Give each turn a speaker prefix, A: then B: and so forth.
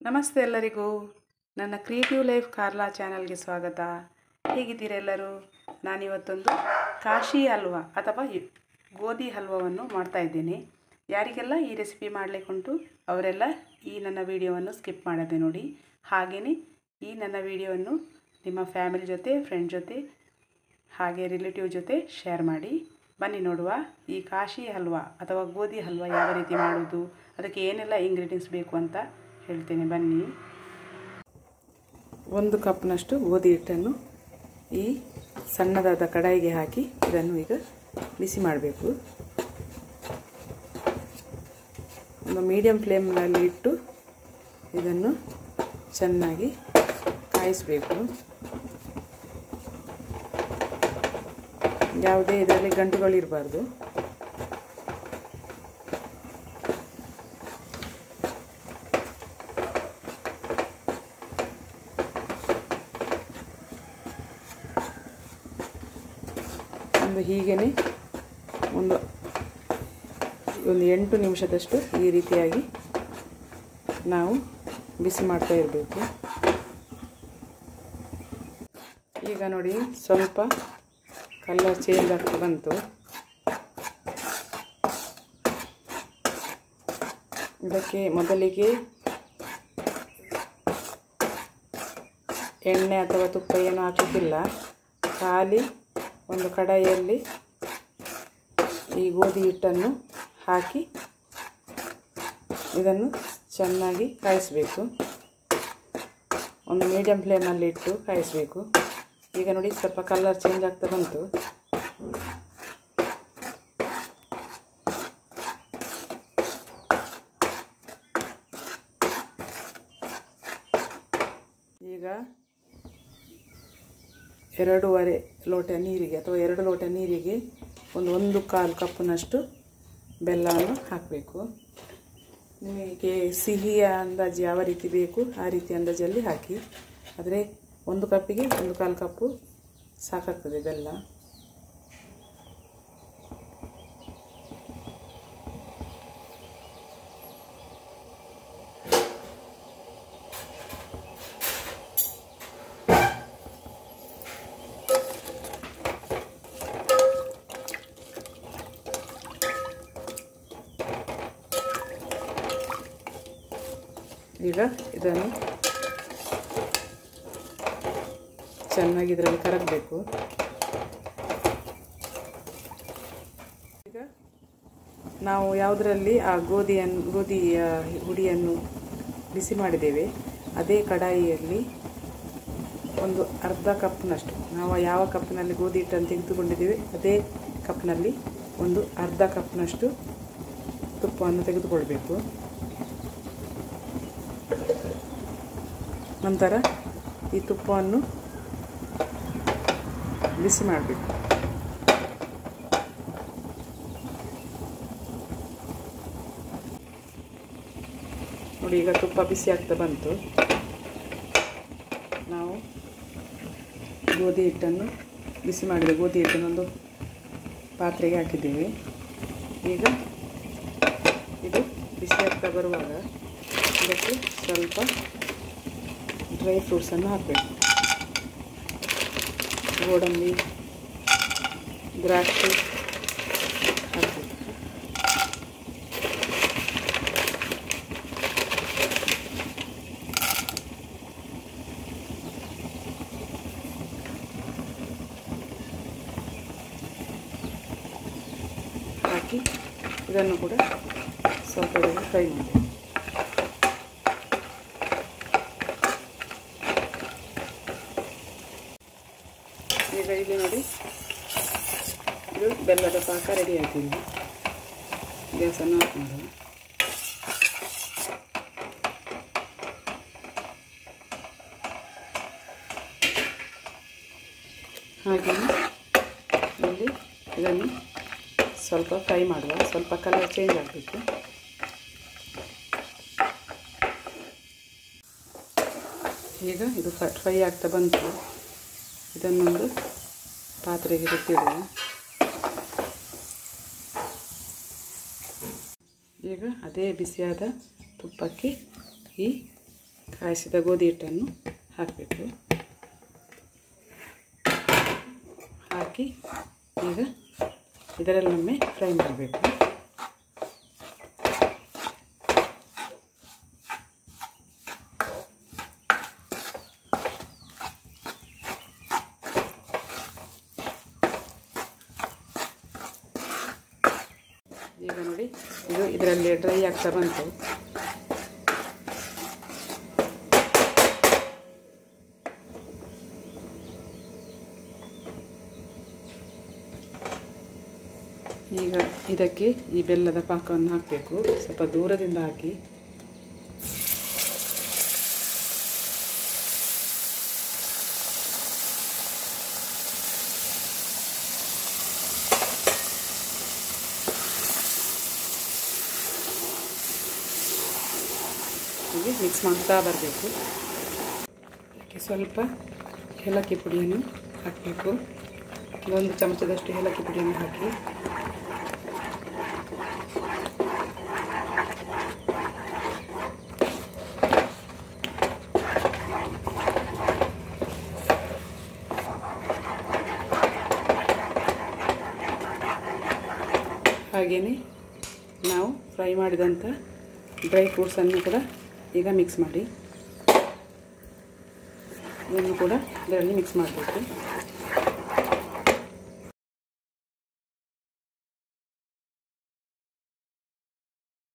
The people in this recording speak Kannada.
A: ನಮಸ್ತೆ ಎಲ್ಲರಿಗೂ ನನ್ನ ಕ್ರಿಯೇಟಿವ್ ಲೈಫ್ ಕಾರ್ಲಾ ಚಾನಲ್ಗೆ ಸ್ವಾಗತ. ಹೇಗಿದ್ದೀರೆಲ್ಲರೂ? ನಾನಿವತ್ತೊಂದು ಕಾಶಿ ಹಲ್ವಾ ಅಥವಾ ಗೋಧಿ ಹಲ್ವವನ್ನು ಮಾಡ್ತಾ ಇದ್ದೇನೆ. ಯಾರಿಗೆಲ್ಲ ಈ ರೆಸಿಪಿ ಮಾಡಲಿಕ್ಕುಂಟು ಅವರೆಲ್ಲ ಈ ನನ್ನ ವಿಡಿಯೋವನ್ನು ಸ್ಕಿಪ್ ಮಾಡದೆ ನೋಡಿ. ಹಾಗೆಯೇ ಈ ನನ್ನ ವಿಡಿಯೋವನ್ನು ನಿಮ್ಮ ಫ್ಯಾಮಿಲಿ ಜೊತೆ, ಫ್ರೆಂಡ್ ಜೊತೆ ಹಾಗೆ ರಿಲೇಟಿವ್ ಜೊತೆ ಶೇರ್ ಮಾಡಿ. ಬನ್ನಿ ನೋಡುವ ಈ ಕಾಶಿ ಹಲ್ವಾ ಅಥವಾ ಗೋಧಿ ಹಲ್ವಾ ಯಾವ ರೀತಿ ಮಾಡೋದು, ಅದಕ್ಕೆ ಏನೆಲ್ಲ ಇಂಗ್ರೀಡಿಯೆಂಟ್ಸ್ ಬೇಕು ಅಂತ ಹೇಳ್ತೇನೆ ಬನ್ನಿ. 1 ಕಪ್ನಷ್ಟು ಗೋಧಿ ಹಿಟ್ಟನ್ನು ಈ ಸಣ್ಣದಾದ ಕಡಾಯಿಗೆ ಹಾಕಿ ಇದನ್ನು ಈಗ ಬಿಸಿ ಮಾಡಬೇಕು. ಒಂದು ಮೀಡಿಯಂ ಫ್ಲೇಮ್ನಲ್ಲಿ ಇಟ್ಟು ಇದನ್ನು ಚೆನ್ನಾಗಿ ಕಾಯಿಸಬೇಕು. ಯಾವುದೇ ಇದರಲ್ಲಿ ಗಂಟುಗಳಿರಬಾರ್ದು. ಹೀಗೇ ಒಂದು 8 ನಿಮಿಷದಷ್ಟು ಈ ರೀತಿಯಾಗಿ ನಾವು ಬಿಸಿ ಮಾಡ್ತಾ ಇರಬೇಕು. ಈಗ ನೋಡಿ ಸ್ವಲ್ಪ ಕಲರ್ ಚೇಂಜ್ ಆಗ್ತಾ ಬಂತು. ಇದಕ್ಕೆ ಮೊದಲಿಗೆ ಎಣ್ಣೆ ಅಥವಾ ತುಪ್ಪ ಏನು ಹಾಕುತ್ತಿಲ್ಲ. ಖಾಲಿ ಒಂದು ಕಡಾಯಿಯಲ್ಲಿ ಈ ಗೋಧಿ ಹಿಟ್ಟನ್ನು ಹಾಕಿ ಇದನ್ನು ಚೆನ್ನಾಗಿ ಕಾಯಿಸಬೇಕು. ಒಂದು ಮೀಡಿಯಂ ಫ್ಲೇಮಲ್ಲಿ ಇಟ್ಟು ಕಾಯಿಸಬೇಕು. ಈಗ ನೋಡಿ ಸ್ವಲ್ಪ ಕಲರ್ ಚೇಂಜ್ ಆಗ್ತಾ ಬಂತು. ಈಗ 2.5 ಲೋಟ ನೀರಿಗೆ ಅಥವಾ 2 ಲೋಟ ನೀರಿಗೆ ಒಂದು 1/4 ಕಪ್ನಷ್ಟು ಬೆಲ್ಲವನ್ನು ಹಾಕಬೇಕು. ನಿಮಗೆ ಸಿಹಿಯ ಅಂದಾಜು ಯಾವ ರೀತಿ ಬೇಕು ಆ ರೀತಿ ಅಂದಾಜಲ್ಲಿ ಹಾಕಿ. ಆದರೆ 1 ಕಪ್ಪಿಗೆ 1/4 ಕಪ್ಪು ಸಾಕಾಗ್ತದೆ ಬೆಲ್ಲ. ಈಗ ಇದನ್ನು ಚೆನ್ನಾಗಿ ಇದರಲ್ಲಿ ಕರಗಬೇಕು. ಈಗ ನಾವು ಯಾವುದರಲ್ಲಿ ಆ ಗೋಧಿಯ ಹುಡಿಯನ್ನು ಬಿಸಿ ಮಾಡಿದ್ದೇವೆ ಅದೇ ಕಡಾಯಿಯಲ್ಲಿ ಒಂದು ಅರ್ಧ ಕಪ್ನಷ್ಟು, ನಾವು ಯಾವ ಕಪ್ನಲ್ಲಿ ಗೋಧಿ ಹಿಟ್ಟನ್ನು ತೆಗೆದುಕೊಂಡಿದ್ದೇವೆ ಅದೇ ಕಪ್ನಲ್ಲಿ ಒಂದು ಅರ್ಧ ಕಪ್ನಷ್ಟು ತುಪ್ಪವನ್ನು ತೆಗೆದುಕೊಳ್ಬೇಕು. ನಂತರ ಈ ತುಪ್ಪವನ್ನು ಬಿಸಿ ಮಾಡಬೇಕು. ನೋಡಿ ಈಗ ತುಪ್ಪ ಬಿಸಿ ಆಗ್ತಾ ಬಂತು. ನಾವು ಗೋಧಿ ಹಿಟ್ಟನ್ನು ಬಿಸಿ ಮಾಡಿದ ಗೋಧಿ ಹಿಟ್ಟನ್ನು ಒಂದು ಪಾತ್ರೆಗೆ ಹಾಕಿದ್ದೇವೆ. ಈಗ ಇದು ಬಿಸಿ ಆಗ್ತಾ ಬರುವಾಗ ಇದಕ್ಕೆ ಸ್ವಲ್ಪ ಡ್ರೈ ಫ್ರೂಟ್ಸನ್ನು ಹಾಕಬೇಕು. ಗೋಡಂಬಿ, ದ್ರಾಕ್ಷಿ ಹಾಕಬೇಕು. ಹಾಕಿ ಇದನ್ನು ಕೂಡ ಸ್ವಲ್ಪ ಫ್ರೈ ಮಾಡಿ. ಈಗ ಇಲ್ಲಿ ನೋಡಿ ಇದು ಬೆಲ್ಲದ ಪಾಕ ರೆಡಿ ಆಗಿದೆ. ಗ್ಯಾಸನ್ನು ಆಫ್ ಮಾಡೋಣ. ಹಾಗೆಯೇ ಇಲ್ಲಿ ಇದನ್ನು ಸ್ವಲ್ಪ ಫ್ರೈ ಮಾಡುವ. ಸ್ವಲ್ಪ ಕಲರ್ ಚೇಂಜ್ ಆಗಬೇಕು. ಈಗ ಇದು ಫ್ರೈ ಆಗ್ತಾ ಬಂತು. ಇದನ್ನೊಂದು ಪಾತ್ರೆಗೆ ಬಿಟ್ಟಿಡುವ. ಈಗ ಅದೇ ಬಿಸಿಯಾದ ತುಪ್ಪಕ್ಕೆ ಈ ಕಾಯಿಸಿದ ಗೋಧಿ ಹಿಟ್ಟನ್ನು ಹಾಕಬೇಕು. ಹಾಕಿ ಈಗ ಇದರಲ್ಲೊಮ್ಮೆ ಫ್ರೈ ಮಾಡಬೇಕು. ಈಗ ನೋಡಿ ಇದು ಇದರಲ್ಲಿ ಡ್ರೈ ಆಗ್ತಾ ಬಂತು. ಈಗ ಇದಕ್ಕೆ ಈ ಬೆಲ್ಲದ ಪಾಕವನ್ನು ಹಾಕಬೇಕು. ಸ್ವಲ್ಪ ದೂರದಿಂದ ಹಾಕಿ ಹೀಗೆ ಮಿಕ್ಸ್ ಮಾಡ್ತಾ ಬರಬೇಕು. ಅದಕ್ಕೆ ಸ್ವಲ್ಪ ಏಲಕ್ಕಿ ಪುಡಿಯನ್ನು ಹಾಕಬೇಕು. 1 ಚಮಚದಷ್ಟು ಏಲಕ್ಕಿ ಪುಡಿಯನ್ನು ಹಾಕಿ ಹಾಗೆಯೇ ನಾವು ಫ್ರೈ ಮಾಡಿದಂಥ ಡ್ರೈ ಫ್ರೂಟ್ಸನ್ನು ಕೂಡ ಈಗ ಮಿಕ್ಸ್ ಮಾಡಿ ಇದನ್ನು ಕೂಡ ಇದರಲ್ಲಿ ಮಿಕ್ಸ್ ಮಾಡಬೇಕು.